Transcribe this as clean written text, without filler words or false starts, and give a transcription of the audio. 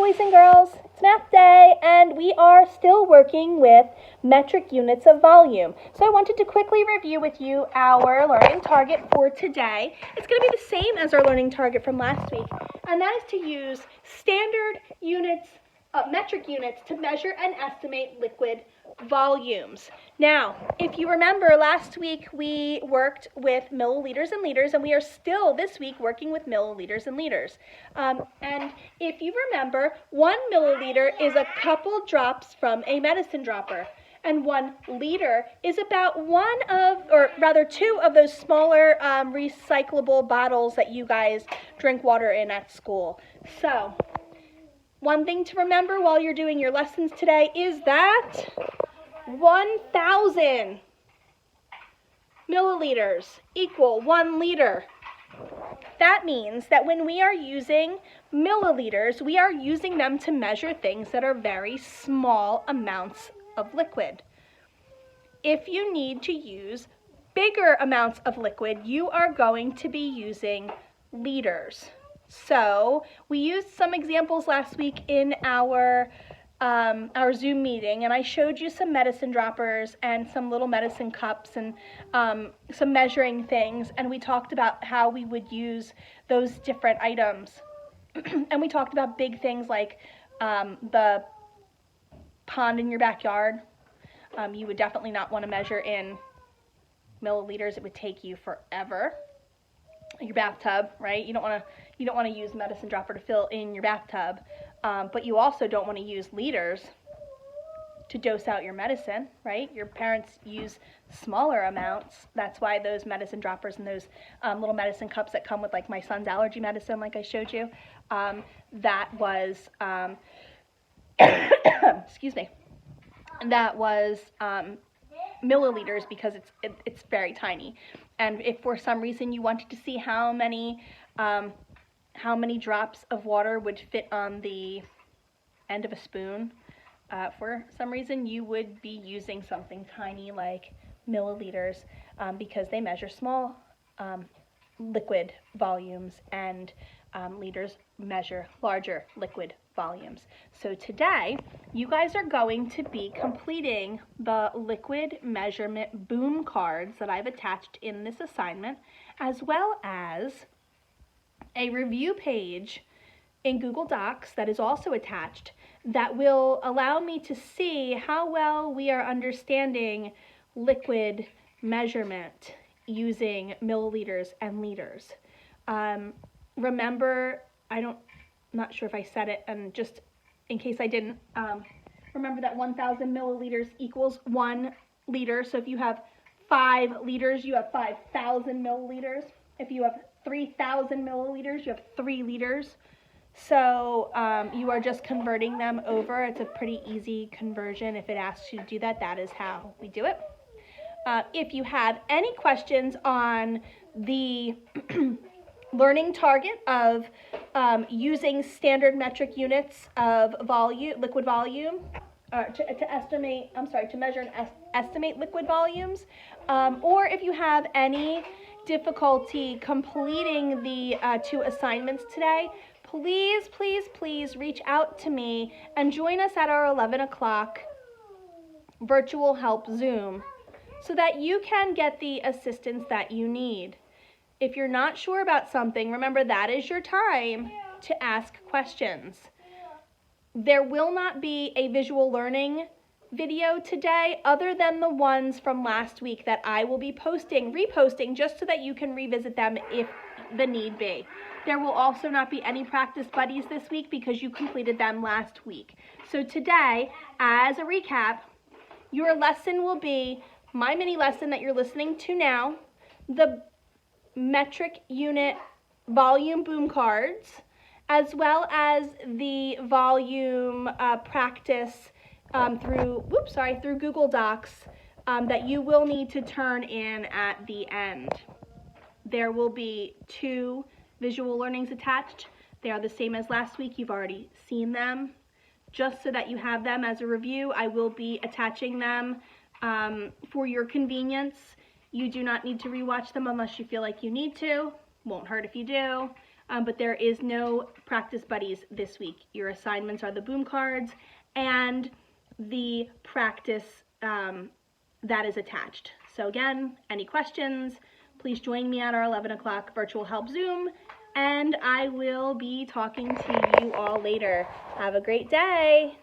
boys and girls, it's math day, and we are still working with metric units of volume. So I wanted to quickly review with you our learning target for today. It's going to be the same as our learning target from last week, and that is to use standard units, metric units, to measure and estimate liquid volumes. Now, if you remember, last week we worked with milliliters and liters, and we are still this week working with milliliters and liters. And if you remember, 1 milliliter is a couple drops from a medicine dropper, and 1 liter is about two of those smaller recyclable bottles that you guys drink water in at school. So, one thing to remember while you're doing your lessons today is that 1,000 milliliters equal 1 liter. That means that when we are using milliliters, we are using them to measure things that are very small amounts of liquid. If you need to use bigger amounts of liquid, you are going to be using liters. So we used some examples last week in our Zoom meeting, and I showed you some medicine droppers and some little medicine cups and some measuring things, and we talked about how we would use those different items. And we talked about big things like the pond in your backyard. You would definitely not want to measure in milliliters. It would take you forever. Your bathtub, right? You don't want to use a medicine dropper to fill in your bathtub, but you also don't want to use liters to dose out your medicine, right? Your parents use smaller amounts. That's why those medicine droppers and those little medicine cups that come with, like, my son's allergy medicine, like I showed you, that was excuse me, that was milliliters, because it's very tiny. And if for some reason you wanted to see how many drops of water would fit on the end of a spoon, for some reason you would be using something tiny like milliliters, because they measure small liquid volumes, and liters measure larger liquid volumes. So today, you guys are going to be completing the liquid measurement boom cards that I've attached in this assignment, as well as a review page in Google Docs that is also attached that will allow me to see how well we are understanding liquid measurement using milliliters and liters. Remember, I'm not sure if I said it, and just in case I didn't, remember that 1,000 milliliters equals 1 liter. So if you have 5 liters, you have 5,000 milliliters. If you have 3,000 milliliters, you have 3 liters. So you are just converting them over. It's a pretty easy conversion. If it asks you to do that, that is how we do it. If you have any questions on the learning target of using standard metric units of liquid volume, to measure and estimate liquid volumes, or if you have any difficulty completing the 2 assignments today, please reach out to me and join us at our 11 o'clock virtual help Zoom so that you can get the assistance that you need. If you're not sure about something, remember that is your time to ask questions. There will not be a visual learning video today other than the ones from last week that I will be reposting just so that you can revisit them if the need be. There will also not be any practice buddies this week because you completed them last week. So today, as a recap, your lesson will be my mini lesson that you're listening to now, the metric unit volume boom cards, as well as the volume practice through Google Docs that you will need to turn in at the end. There will be 2 visual learnings attached. They are the same as last week. You've already seen them. Just so that you have them as a review, I will be attaching them for your convenience. You do not need to rewatch them unless you feel like you need to. Won't hurt if you do. but there is no practice buddies this week. Your assignments are the boom cards and the practice that is attached. So again, any questions, please join me at our 11 o'clock virtual help Zoom, and I will be talking to you all later. Have a great day.